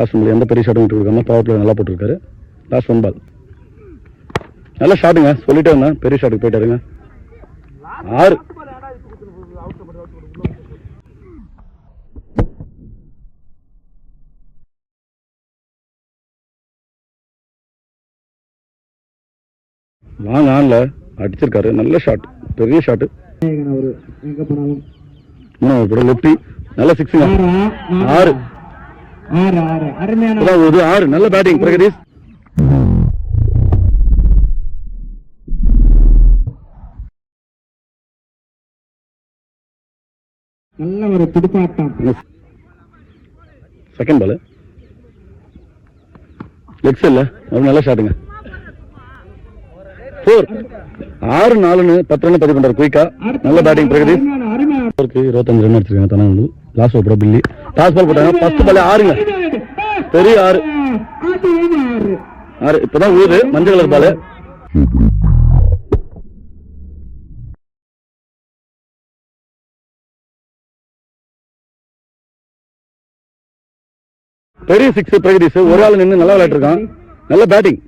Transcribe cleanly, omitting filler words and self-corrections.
Last ball எந்த பெரிய ஷாட்டும் விட்டு கொடுக்காம பவர் பிளே நல்லா போட்டுருக்காரு. லாஸ்ட் 1 பால் நல்லா ஷாட்டுங்க, சொல்லிட்டே இருந்தேன் பெரிய ஷாட்டுக்கு போயிட்டாருங்க. 6 லாங் ஆன்ல அடிச்சிருக்காரு. நல்ல ஷாட், பெரிய ஷாட். இன்னும் லெப்டி நல்ல 6ங்க. 6 நல்ல பேட்டிங் பிரகதீஷ். நல்ல ஒரு துடுப்பாட்டம். செகண்ட் பால் லெக்ஸ் இல்ல, ஒரு நல்ல ஷாட்டுங்க. 4 6-4 10 ரன் பதிவு பண்றாரு குயிக்கா. நல்ல பேட்டிங் பிரகதீஷ். 25 ரன் அடிச்சிருக்காங்க தனது. Last over full toss ball போட்டாங்க. ஃபர்ஸ்ட் பால் 6ங்க, பெரிய 6. இப்பதான் ஊது மஞ்சள் கலர் பால். பெரிய 6 பிரகதீஷ். ஒரு ஆள் நின்று நல்லா விளையாட்டு இருக்கான். நல்ல பேட்டிங்.